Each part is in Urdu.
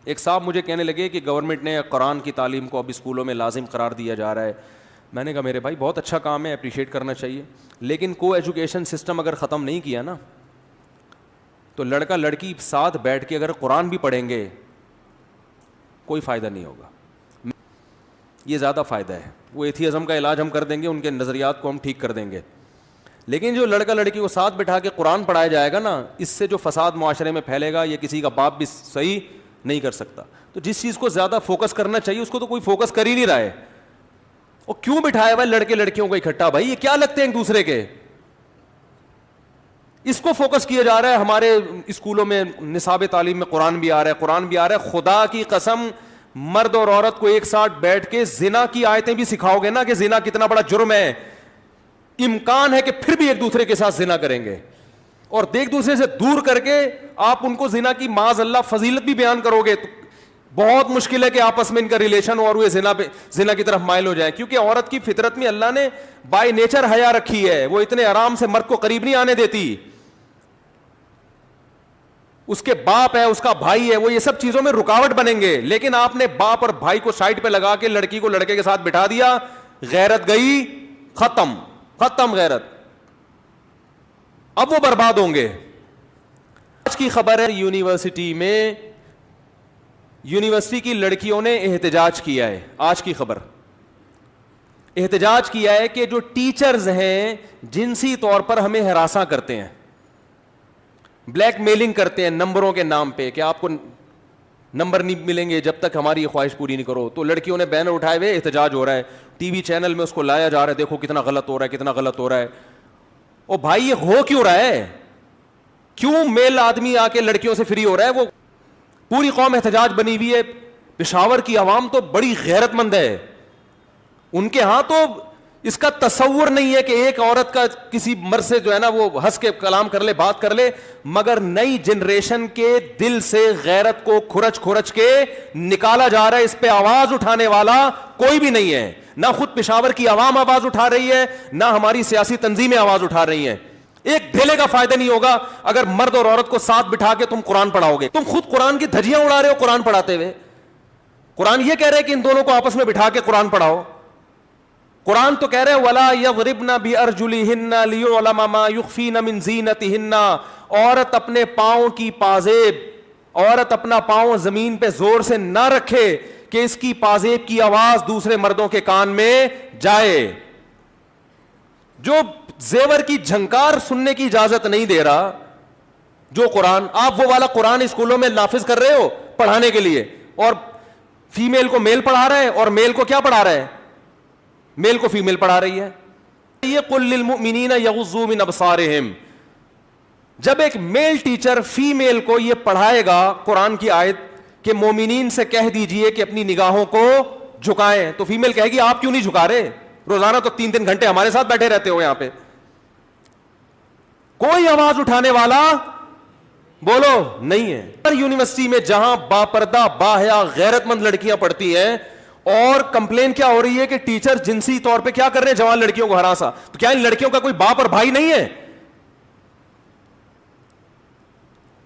ایک صاحب مجھے کہنے لگے کہ گورنمنٹ نے قرآن کی تعلیم کو اب اسکولوں میں لازم قرار دیا جا رہا ہے. میں نے کہا میرے بھائی بہت اچھا کام ہے, اپریشیٹ کرنا چاہیے, لیکن کو ایجوکیشن سسٹم اگر ختم نہیں کیا نا تو لڑکا لڑکی ساتھ بیٹھ کے اگر قرآن بھی پڑھیں گے کوئی فائدہ نہیں ہوگا. یہ زیادہ فائدہ ہے. وہ ایتھیزم کا علاج ہم کر دیں گے, ان کے نظریات کو ہم ٹھیک کر دیں گے, لیکن جو لڑکا لڑکی کو ساتھ بٹھا کے قرآن پڑھایا جائے گا نا, اس سے جو فساد معاشرے میں پھیلے گا یہ کسی کا باپ بھی صحیح نہیں کر سکتا. تو جس چیز کو زیادہ فوکس کرنا چاہیے اس کو تو کوئی فوکس کر ہی نہیں رہا ہے. اور کیوں بٹھایا بھائی لڑکے لڑکیوں کو اکٹھا؟ بھائی یہ کیا لگتے ہیں ایک دوسرے کے؟ اس کو فوکس کیا جا رہا ہے. ہمارے اسکولوں میں نصاب تعلیم میں قرآن بھی آ رہا ہے, قرآن بھی آ رہا ہے. خدا کی قسم مرد اور عورت کو ایک ساتھ بیٹھ کے زنا کی آیتیں بھی سکھاؤ گے نا کہ زنا کتنا بڑا جرم ہے, امکان ہے کہ پھر بھی ایک دوسرے کے ساتھ زنا کریں گے. اور ایک دوسرے سے دور کر کے آپ ان کو زنا کی معاذ اللہ فضیلت بھی بیان کرو گے تو بہت مشکل ہے کہ آپس میں ان کا ریلیشن ہو اور وہ زنا کی طرف مائل ہو جائے. کیونکہ عورت کی فطرت میں اللہ نے بائی نیچر حیا رکھی ہے, وہ اتنے آرام سے مرد کو قریب نہیں آنے دیتی. اس کے باپ ہے, اس کا بھائی ہے, وہ یہ سب چیزوں میں رکاوٹ بنیں گے. لیکن آپ نے باپ اور بھائی کو سائڈ پہ لگا کے لڑکی کو لڑکے کے ساتھ بٹھا دیا, غیرت گئی, ختم غیرت. اب وہ برباد ہوں گے. آج کی خبر ہے یونیورسٹی کی لڑکیوں نے احتجاج کیا ہے. آج کی خبر, احتجاج کیا ہے کہ جو ٹیچرز ہیں جنسی طور پر ہمیں ہراساں کرتے ہیں, بلیک میلنگ کرتے ہیں نمبروں کے نام پہ کہ آپ کو نمبر نہیں ملیں گے جب تک ہماری یہ خواہش پوری نہیں کرو. تو لڑکیوں نے بینر اٹھائے ہوئے احتجاج ہو رہا ہے, ٹی وی چینل میں اس کو لایا جا رہا ہے, دیکھو کتنا غلط ہو رہا ہے, کتنا غلط ہو رہا ہے. او بھائی یہ ہو کیوں رہا ہے؟ کیوں میل آدمی آ کے لڑکیوں سے فری ہو رہا ہے؟ وہ پوری قوم احتجاج بنی ہوئی ہے. پشاور کی عوام تو بڑی غیرت مند ہے, ان کے ہاں تو اس کا تصور نہیں ہے کہ ایک عورت کا کسی مرد سے جو ہے نا وہ ہنس کے کلام کر لے, بات کر لے. مگر نئی جنریشن کے دل سے غیرت کو کھرچ کے نکالا جا رہا ہے. اس پہ آواز اٹھانے والا کوئی بھی نہیں ہے. نہ خود پشاور کی عوام آواز اٹھا رہی ہے, نہ ہماری سیاسی تنظیمیں آواز اٹھا رہی ہیں. ایک ڈھیلے کا فائدہ نہیں ہوگا اگر مرد اور عورت کو ساتھ بٹھا کے تم قرآن پڑھاؤ گے. تم خود قرآن کی دھجیاں اڑا رہے ہو قرآن پڑھاتے ہوئے. قرآن یہ کہہ رہے کہ ان دونوں کو آپس میں بٹھا کے قرآن پڑھاؤ. قرآن تو کہہ رہے وَلَا يَضْرِبْنَ بِأَرْجُلِهِنَّ لِيُعْلَمَ مَا يُخْفِينَ مِنْ زِينَتِهِنَّ. عورت اپنے پاؤں کی پازیب, عورت اپنا پاؤں زمین پہ زور سے نہ رکھے کہ اس کی پازیب کی آواز دوسرے مردوں کے کان میں جائے. جو زیور کی جھنکار سننے کی اجازت نہیں دے رہا جو قرآن, آپ وہ والا قرآن اسکولوں میں نافذ کر رہے ہو پڑھانے کے لیے, اور فیمیل کو میل پڑھا رہا ہے اور میل کو کیا پڑھا رہا ہے؟ میل کو فیمیل پڑھا رہی ہے. یہ قُل لِّلْمُؤْمِنِينَ يَغُضُّوا مِنْ أَبْصَارِهِمْ. جب ایک میل ٹیچر فیمیل کو یہ پڑھائے گا قرآن کی آیت کہ مومنین سے کہہ دیجئے کہ اپنی نگاہوں کو جھکائیں, تو فیمیل کہے گی آپ کیوں نہیں جھکا رہے؟ روزانہ تو 3 گھنٹے ہمارے ساتھ بیٹھے رہتے ہو یہاں پہ. کوئی آواز اٹھانے والا بولو نہیں ہے. یونیورسٹی میں جہاں باپردہ باحیا غیرت مند لڑکیاں پڑھتی ہیں, اور کمپلین کیا ہو رہی ہے کہ ٹیچر جنسی طور پہ کیا کر رہے ہیں جوان لڑکیوں کو ہراساں. تو کیا ان لڑکیوں کا کوئی باپ اور بھائی نہیں ہے؟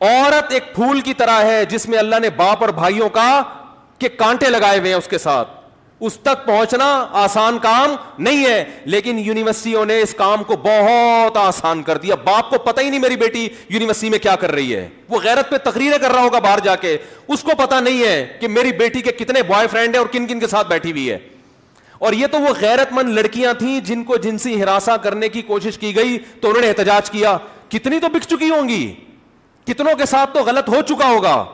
عورت ایک پھول کی طرح ہے جس میں اللہ نے باپ اور بھائیوں کا کے کانٹے لگائے ہوئے ہیں, اس کے ساتھ اس تک پہنچنا آسان کام نہیں ہے. لیکن یونیورسٹیوں نے اس کام کو بہت آسان کر دیا. باپ کو پتہ ہی نہیں میری بیٹی یونیورسٹی میں کیا کر رہی ہے, وہ غیرت پہ تقریریں کر رہا ہوگا باہر جا کے, اس کو پتہ نہیں ہے کہ میری بیٹی کے کتنے بوائے فرینڈ ہیں اور کن کن کے ساتھ بیٹھی ہوئی ہے. اور یہ تو وہ غیرت مند لڑکیاں تھیں جن کو جنسی ہراساں کرنے کی کوشش کی گئی تو انہوں نے احتجاج کیا. کتنی تو بک چکی ہوں گی, کتنوں کے ساتھ تو غلط ہو چکا ہوگا.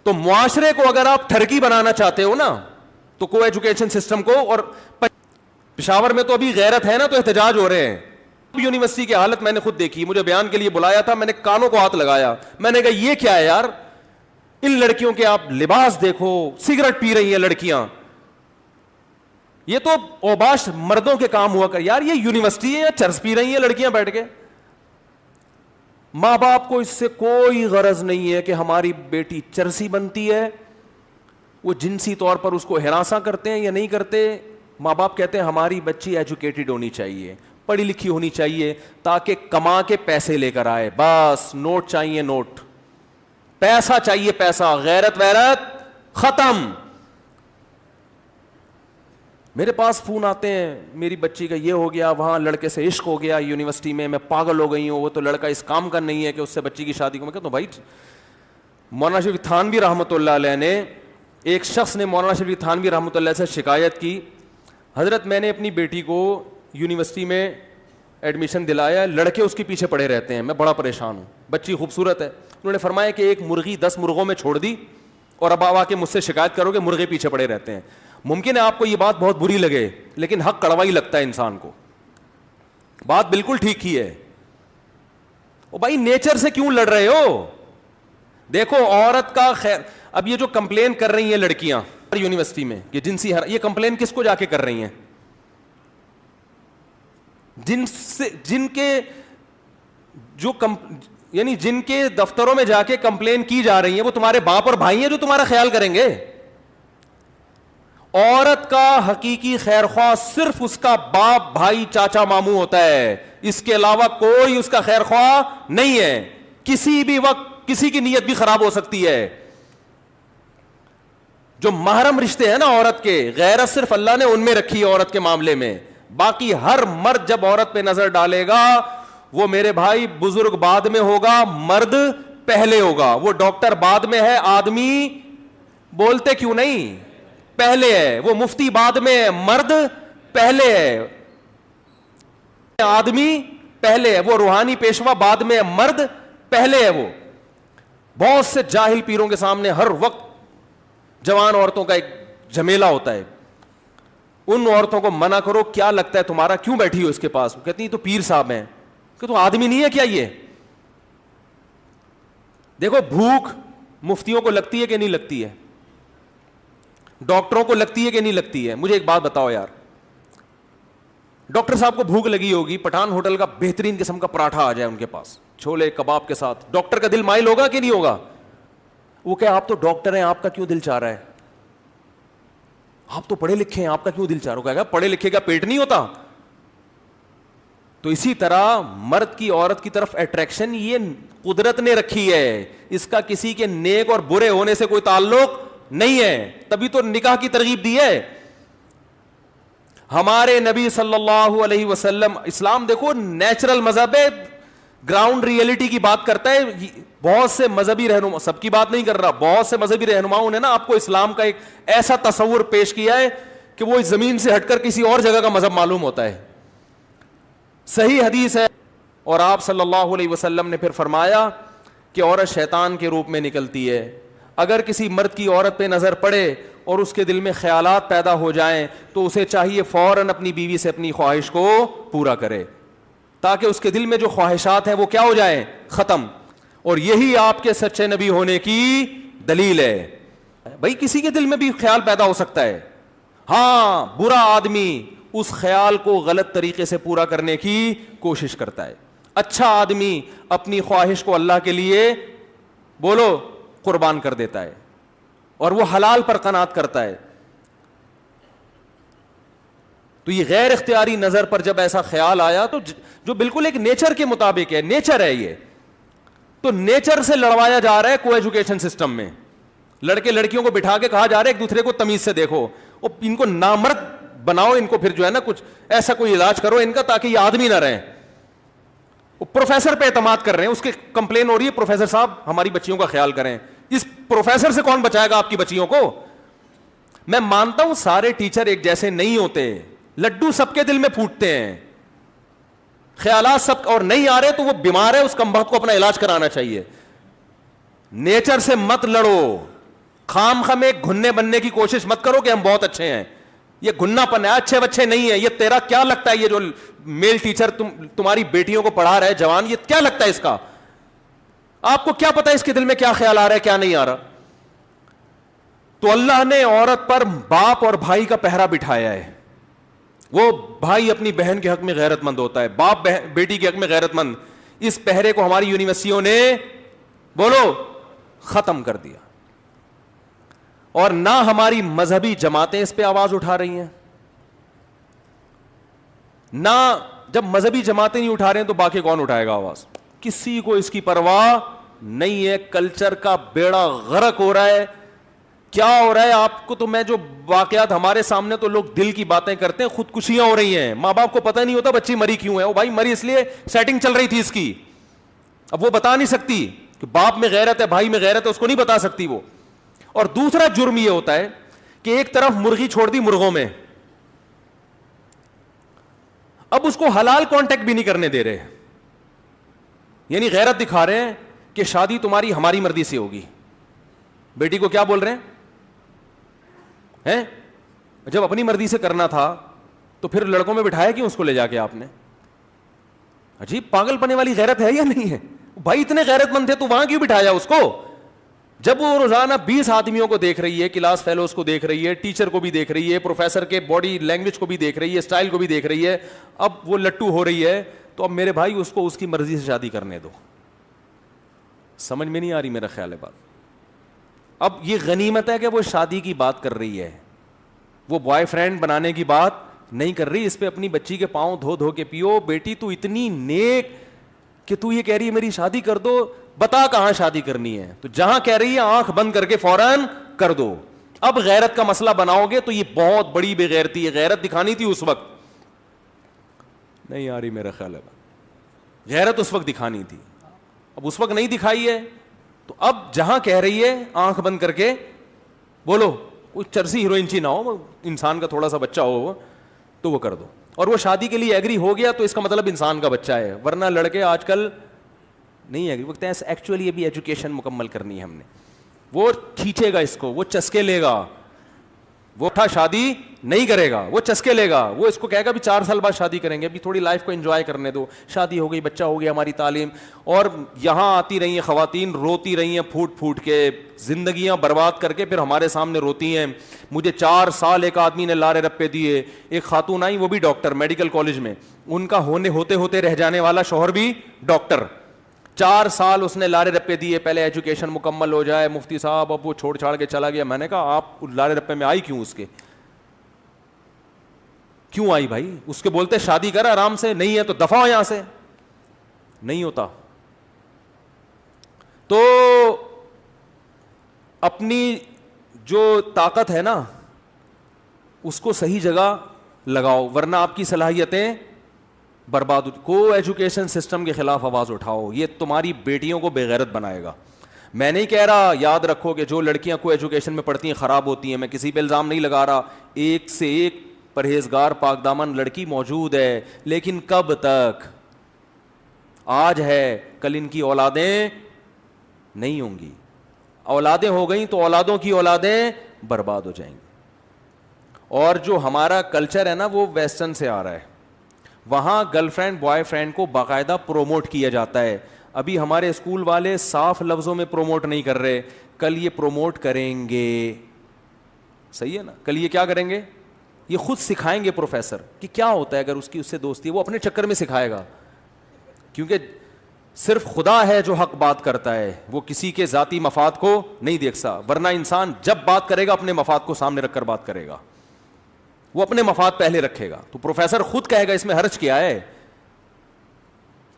تو معاشرے کو اگر آپ ٹھرکی بنانا چاہتے ہو نا تو کو ایجوکیشن سسٹم کو, اور پشاور میں تو ابھی غیرت ہے نا تو احتجاج ہو رہے ہیں. یونیورسٹی کی حالت میں نے خود دیکھی, مجھے بیان کے لیے بلایا تھا, میں نے کانوں کو ہاتھ لگایا, میں نے کہا یہ کیا ہے یار, ان لڑکیوں کے آپ لباس دیکھو, سگریٹ پی رہی ہیں لڑکیاں, یہ تو اوباش مردوں کے کام ہوا کر. یار یہ یونیورسٹی ہے یا چرس پی رہی ہیں لڑکیاں بیٹھ کے؟ ماں باپ کو اس سے کوئی غرض نہیں ہے کہ ہماری بیٹی چرسی بنتی ہے, وہ جنسی طور پر اس کو ہراساں کرتے ہیں یا نہیں کرتے. ماں باپ کہتے ہیں ہماری بچی ایجوکیٹڈ ہونی چاہیے, پڑھی لکھی ہونی چاہیے تاکہ کما کے پیسے لے کر آئے, بس نوٹ چاہیے نوٹ. پیسہ چاہیے, پیسہ, غیرت ویرت ختم. میرے پاس فون آتے ہیں, میری بچی کا یہ ہو گیا, وہاں لڑکے سے عشق ہو گیا یونیورسٹی میں پاگل ہو گئی ہوں, وہ تو لڑکا اس کام کا نہیں ہے کہ اس سے بچی کی شادی کو. میں کہتا ہوں بھائی, مولانا شریف تھانوی رحمۃ اللہ علیہ نے, ایک شخص نے مولانا شریف تھانوی رحمۃ اللہ سے شکایت کی, حضرت میں نے اپنی بیٹی کو یونیورسٹی میں ایڈمیشن دلایا, لڑکے اس کے پیچھے پڑے رہتے ہیں, میں بڑا پریشان ہوں, بچی خوبصورت ہے. انہوں نے فرمایا کہ ایک مرغی 10 مرغوں میں چھوڑ دی اور اب آ کے مجھ سے شکایت کرو کہ مرغے پیچھے پڑے رہتے ہیں. ممکن ہے آپ کو یہ بات بہت بری لگے, لیکن حق کڑوا ہی لگتا ہے انسان کو. بات بالکل ٹھیک ہی ہے. او بھائی نیچر سے کیوں لڑ رہے ہو؟ دیکھو عورت کا خیر, اب یہ جو کمپلین کر رہی ہیں لڑکیاں یونیورسٹی میں کہ جنسی یہ کمپلین کس کو جا کے کر رہی ہیں؟ جن کے جو یعنی جن کے دفتروں میں جا کے کمپلین کی جا رہی ہیں وہ تمہارے باپ اور بھائی ہیں جو تمہارا خیال کریں گے. عورت کا حقیقی خیر خواہ صرف اس کا باپ, بھائی, چاچا, ماموں ہوتا ہے, اس کے علاوہ کوئی اس کا خیر خواہ نہیں ہے. کسی بھی وقت کسی کی نیت بھی خراب ہو سکتی ہے. جو محرم رشتے ہیں نا عورت کے, غیرت صرف اللہ نے ان میں رکھی ہے عورت کے معاملے میں. باقی ہر مرد جب عورت پہ نظر ڈالے گا, وہ میرے بھائی بزرگ بعد میں ہوگا, مرد پہلے ہوگا. وہ ڈاکٹر بعد میں ہے, آدمی بولتے کیوں نہیں پہلے ہے. وہ مفتی بعد میں ہے, مرد پہلے ہے. آدمی پہلے ہے. وہ روحانی پیشوا بعد میں ہے, مرد پہلے ہے. وہ بہت سے جاہل پیروں کے سامنے ہر وقت جوان عورتوں کا ایک جھمیلا ہوتا ہے. ان عورتوں کو منع کرو, کیا لگتا ہے تمہارا, کیوں بیٹھی ہو اس کے پاس؟ وہ کہتی ہیں تو پیر صاحب ہیں. کہ تو آدمی نہیں ہے کیا یہ؟ دیکھو بھوک مفتیوں کو لگتی ہے کہ نہیں لگتی ہے؟ ڈاکٹروں کو لگتی ہے کہ نہیں لگتی ہے؟ مجھے ایک بات بتاؤ یار, ڈاکٹر صاحب کو بھوک لگی ہوگی, پٹھان ہوٹل کا بہترین قسم کا پراٹھا آ جائے ان کے پاس چھولے کباب کے ساتھ, ڈاکٹر کا دل مائل ہوگا کہ نہیں ہوگا؟ وہ کہ آپ تو ڈاکٹر ہیں, آپ کا کیوں دل چاہ رہا ہے؟ آپ تو پڑھے لکھے ہیں, آپ کا کیوں دل چاہ رہا ہے؟ کہے گا پڑھے لکھے کا پیٹ نہیں ہوتا. تو اسی طرح مرد کی عورت کی طرف اٹریکشن یہ قدرت نے رکھی ہے, اس کا کسی کے نیک اور برے ہونے سے کوئی تعلق نہیں ہے. تبھی تو نکاح کی ترغیب دی ہے ہمارے نبی صلی اللہ علیہ وسلم. اسلام دیکھو نیچرل مذہب ہے, گراؤنڈ ریئلٹی کی بات کرتا ہے. بہت سے مذہبی رہنما, سب کی بات نہیں کر رہا, بہت سے مذہبی رہنماؤں نے نا آپ کو اسلام کا ایک ایسا تصور پیش کیا ہے کہ وہ اس زمین سے ہٹ کر کسی اور جگہ کا مذہب معلوم ہوتا ہے. صحیح حدیث ہے, اور آپ صلی اللہ علیہ وسلم نے پھر فرمایا کہ عورت شیطان کے روپ میں نکلتی ہے. اگر کسی مرد کی عورت پہ نظر پڑے اور اس کے دل میں خیالات پیدا ہو جائیں تو اسے چاہیے فوراً اپنی بیوی سے اپنی خواہش کو پورا کرے, تاکہ اس کے دل میں جو خواہشات ہیں وہ کیا ہو جائیں, ختم. اور یہی آپ کے سچے نبی ہونے کی دلیل ہے. بھائی کسی کے دل میں بھی خیال پیدا ہو سکتا ہے, ہاں برا آدمی اس خیال کو غلط طریقے سے پورا کرنے کی کوشش کرتا ہے. اچھا آدمی اپنی خواہش کو اللہ کے لیے بولو قربان کر دیتا ہے اور وہ حلال پر قناعت کرتا ہے. تو یہ غیر اختیاری نظر پر جب ایسا خیال آیا تو جو بالکل ایک نیچر کے مطابق ہے, نیچر ہے یہ, تو نیچر سے لڑوایا جا رہا ہے کو ایجوکیشن سسٹم میں. لڑکے لڑکیوں کو بٹھا کے کہا جا رہا ہے ایک دوسرے کو تمیز سے دیکھو, اور ان کو نامرد بناؤ, ان کو پھر جو ہے نا کچھ ایسا کوئی علاج کرو ان کا تاکہ یہ آدمی نہ رہیں. وہ پروفیسر پہ اعتماد کر رہے ہیں, اس کی کمپلین ہو رہی ہے پروفیسر صاحب ہماری بچیوں کا خیال کریں. اس پروفیسر سے کون بچائے گا آپ کی بچیوں کو؟ میں مانتا ہوں سارے ٹیچر ایک جیسے نہیں ہوتے, لڈو سب کے دل میں پھوٹتے ہیں, خیالات سب, اور نہیں آ رہے تو وہ بیمار ہے, اس کمبخت کو اپنا علاج کرانا چاہیے. نیچر سے مت لڑو, خام خام ایک گھننے بننے کی کوشش مت کرو کہ ہم بہت اچھے ہیں. یہ گھننا پن ہے, اچھے بچے نہیں ہے. یہ تیرا کیا لگتا ہے یہ جو میل ٹیچر تمہاری بیٹیوں کو پڑھا رہا ہے جوان, یہ کیا لگتا ہے اس کا؟ آپ کو کیا پتا اس کے دل میں کیا خیال آ رہا ہے کیا نہیں آ رہا؟ تو اللہ نے عورت پر باپ اور بھائی کا پہرا بٹھایا ہے. وہ بھائی اپنی بہن کے حق میں غیرت مند ہوتا ہے, باپ بیٹی کے حق میں غیرت مند. اس پہرے کو ہماری یونیورسٹیوں نے بولو ختم کر دیا, اور نہ ہماری مذہبی جماعتیں اس پہ آواز اٹھا رہی ہیں. نہ جب مذہبی جماعتیں نہیں اٹھا رہے ہیں تو باقی کون اٹھائے گا آواز؟ کسی کو اس کی پرواہ نہیں ہے. کلچر کا بیڑا غرق ہو رہا ہے. کیا ہو رہا ہے آپ کو؟ تو میں جو واقعات ہمارے سامنے تو لوگ دل کی باتیں کرتے ہیں, خودکشیاں ہو رہی ہیں, ماں باپ کو پتہ نہیں ہوتا بچی مری کیوں ہے. وہ بھائی مری اس لیے سیٹنگ چل رہی تھی اس کی, اب وہ بتا نہیں سکتی کہ باپ میں غیرت ہے, بھائی میں غیرت ہے, اس کو نہیں بتا سکتی وہ. اور دوسرا جرم یہ ہوتا ہے کہ ایک طرف مرغی چھوڑ دی مرغوں میں, اب اس کو حلال کانٹیکٹ بھی نہیں کرنے دے رہے, یعنی غیرت دکھا رہے ہیں کہ شادی تمہاری ہماری مرضی سے ہوگی. بیٹی کو کیا بول رہے ہیں؟ جب اپنی مرضی سے کرنا تھا تو پھر لڑکوں میں بٹھایا کیوں اس کو لے جا کے آپ نے؟ عجیب پاگل پنے والی غیرت ہے یا نہیں ہے بھائی؟ اتنے غیرت مند تھے تو وہاں کیوں بٹھایا اس کو؟ جب وہ روزانہ 20 آدمیوں کو دیکھ رہی ہے, کلاس فیلوز کو دیکھ رہی ہے, ٹیچر کو بھی دیکھ رہی ہے, پروفیسر کے باڈی لینگویج کو بھی دیکھ رہی ہے, اسٹائل کو بھی دیکھ رہی ہے, اب وہ لٹو ہو رہی ہے, تو اب میرے بھائی اس کو اس کی مرضی سے شادی کرنے دو. سمجھ میں نہیں آ رہی میرا خیال ہے بات. اب یہ غنیمت ہے کہ وہ شادی کی بات کر رہی ہے, وہ بوائے فرینڈ بنانے کی بات نہیں کر رہی. اس پہ اپنی بچی کے پاؤں دھو دھو کے پیو. بیٹی تو اتنی نیک کہ تو یہ کہہ رہی ہے میری شادی کر دو, بتا کہاں شادی کرنی ہے, تو جہاں کہہ رہی ہے آنکھ بند کر کے فوراً کر دو. اب غیرت کا مسئلہ بناؤ گے تو یہ بہت بڑی بے غیرتی ہے. غیرت دکھانی تھی اس وقت, نہیں آ رہی میرا خیال ہے, غیرت اس وقت دکھانی تھی, اب اس وقت نہیں دکھائی ہے, تو اب جہاں کہہ رہی ہے آنکھ بند کر کے بولو, کوئی چرسی ہیروئن چی نہ ہو, انسان کا تھوڑا سا بچہ ہو تو وہ کر دو. اور وہ شادی کے لیے ایگری ہو گیا تو اس کا مطلب انسان کا بچہ ہے, ورنہ لڑکے آج کل نہیں ایگری وقت ہے. ایکچولی ابھی ایجوکیشن مکمل کرنی ہے ہم نے, وہ کھینچے گا اس کو, وہ چسکے لے گا, وہ شادی نہیں کرے گا, وہ چسکے لے گا, وہ اس کو کہے گا بھی 4 سال بعد شادی کریں گے, ابھی تھوڑی لائف کو انجوائے کرنے دو, شادی ہو گئی, بچہ ہو گیا, ہماری تعلیم. اور یہاں آتی رہی ہیں خواتین, روتی رہی ہیں پھوٹ پھوٹ کے, زندگیاں برباد کر کے پھر ہمارے سامنے روتی ہیں. مجھے 4 سال ایک آدمی نے لارے رپے دیے, ایک خاتون آئی وہ بھی ڈاکٹر میڈیکل کالج میں, ان کا ہوتے ہوتے رہ جانے والا شوہر بھی ڈاکٹر, 4 سال اس نے لارے رپے دیے, پہلے ایجوکیشن مکمل ہو جائے, مفتی صاحب, اب وہ چھوڑ چھاڑ کے چلا گیا. میں نے کہا آپ لارے رپے میں آئی کیوں, اس کے کیوں آئی بھائی؟ اس کے بولتے شادی کر آرام سے, نہیں ہے تو دفع ہو یہاں سے. نہیں ہوتا. تو اپنی جو طاقت ہے نا اس کو صحیح جگہ لگاؤ, ورنہ آپ کی صلاحیتیں برباد. کو ایجوکیشن سسٹم کے خلاف آواز اٹھاؤ, یہ تمہاری بیٹیوں کو بے غیرت بنائے گا. میں نہیں کہہ رہا, یاد رکھو کہ جو لڑکیاں کو ایجوکیشن میں پڑھتی ہیں خراب ہوتی ہیں, میں کسی پہ الزام نہیں لگا رہا, ایک سے ایک پرہیزگار پاک دامن لڑکی موجود ہے, لیکن کب تک؟ آج ہے, کل ان کی اولادیں نہیں ہوں گی, اولادیں ہو گئیں تو اولادوں کی اولادیں برباد ہو جائیں گی. اور جو ہمارا کلچر ہے نا وہ ویسٹرن سے آ رہا ہے, وہاں گرل فرینڈ بوائے فرینڈ کو باقاعدہ پروموٹ کیا جاتا ہے. ابھی ہمارے اسکول والے صاف لفظوں میں پروموٹ نہیں کر رہے, کل یہ پروموٹ کریں گے, صحیح ہے نا, کل یہ کیا کریں گے, یہ خود سکھائیں گے پروفیسر کہ کیا ہوتا ہے اگر اس کی اس سے دوستی ہے. وہ اپنے چکر میں سکھائے گا, کیونکہ صرف خدا ہے جو حق بات کرتا ہے, وہ کسی کے ذاتی مفاد کو نہیں دیکھتا, ورنہ انسان جب بات کرے گا اپنے مفاد کو سامنے رکھ کر بات کرے گا, وہ اپنے مفاد پہلے رکھے گا. تو پروفیسر خود کہے گا اس میں حرج کیا ہے,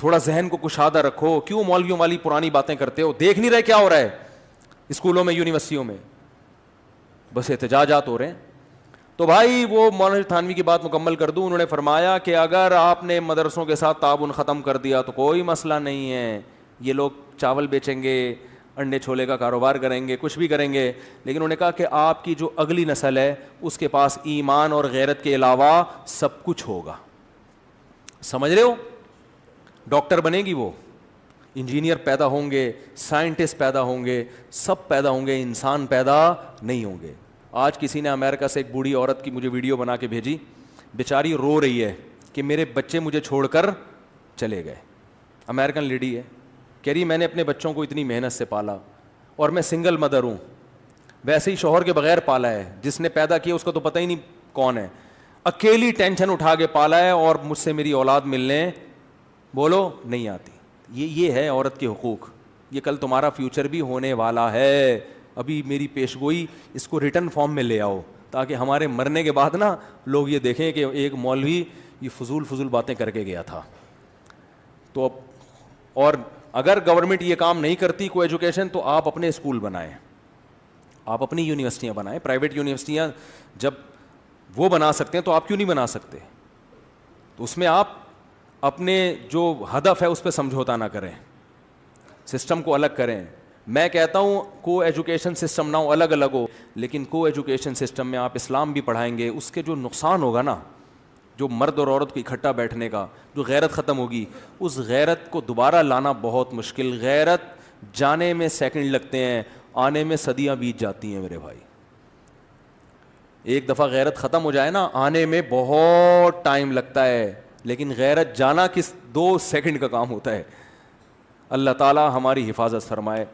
تھوڑا ذہن کو کشادہ رکھو, کیوں مولویوں والی پرانی باتیں کرتے ہو, دیکھ نہیں رہے کیا ہو رہا ہے اسکولوں میں یونیورسٹیوں میں, بس احتجاجات ہو رہے ہیں. تو بھائی وہ مولانا تھانوی کی بات مکمل کر دوں, انہوں نے فرمایا کہ اگر آپ نے مدرسوں کے ساتھ تعاون ختم کر دیا تو کوئی مسئلہ نہیں ہے, یہ لوگ چاول بیچیں گے, انڈے چھولے کا کاروبار کریں گے, کچھ بھی کریں گے, لیکن انہوں نے کہا کہ آپ کی جو اگلی نسل ہے اس کے پاس ایمان اور غیرت کے علاوہ سب کچھ ہوگا. سمجھ رہے ہو؟ ڈاکٹر بنے گی, وہ انجینئر پیدا ہوں گے, سائنٹسٹ پیدا ہوں گے, سب پیدا ہوں گے, انسان پیدا نہیں ہوں گے. آج کسی نے امریکہ سے ایک بوڑھی عورت کی مجھے ویڈیو بنا کے بھیجی, بیچاری رو رہی ہے کہ میرے بچے مجھے چھوڑ کر چلے گئے. امریکن لیڈی ہے, کہہ رہی میں نے اپنے بچوں کو اتنی محنت سے پالا, اور میں سنگل مدر ہوں, ویسے ہی شوہر کے بغیر پالا ہے, جس نے پیدا کیا اس کا تو پتہ ہی نہیں کون ہے, اکیلی ٹینشن اٹھا کے پالا ہے, اور مجھ سے میری اولاد ملنے بولو نہیں آتی. یہ ہے عورت کے حقوق. یہ کل تمہارا فیوچر بھی ہونے والا ہے. ابھی میری پیش گوئی اس کو ریٹن فارم میں لے آؤ, تاکہ ہمارے مرنے کے بعد نا لوگ یہ دیکھیں کہ ایک مولوی یہ فضول باتیں کر کے گیا تھا. تو اب اور اگر گورنمنٹ یہ کام نہیں کرتی کو ایجوکیشن, تو آپ اپنے اسکول بنائیں, آپ اپنی یونیورسٹیاں بنائیں. پرائیویٹ یونیورسٹیاں جب وہ بنا سکتے ہیں تو آپ کیوں نہیں بنا سکتے؟ تو اس میں آپ اپنے جو ہدف ہے اس پہ سمجھوتا نہ کریں, سسٹم کو الگ کریں. میں کہتا ہوں کو ایجوکیشن سسٹم نہ ہو, الگ الگ ہو, لیکن کو ایجوکیشن سسٹم میں آپ اسلام بھی پڑھائیں گے, اس کے جو نقصان ہوگا نا, جو مرد اور عورت کو اکٹھا بیٹھنے کا, جو غیرت ختم ہوگی, اس غیرت کو دوبارہ لانا بہت مشکل. غیرت جانے میں سیکنڈ لگتے ہیں, آنے میں صدیاں بیت جاتی ہیں میرے بھائی. ایک دفعہ غیرت ختم ہو جائے نا, آنے میں بہت ٹائم لگتا ہے, لیکن غیرت جانا کس 2 سیکنڈ کا کام ہوتا ہے. اللہ تعالی ہماری حفاظت فرمائے.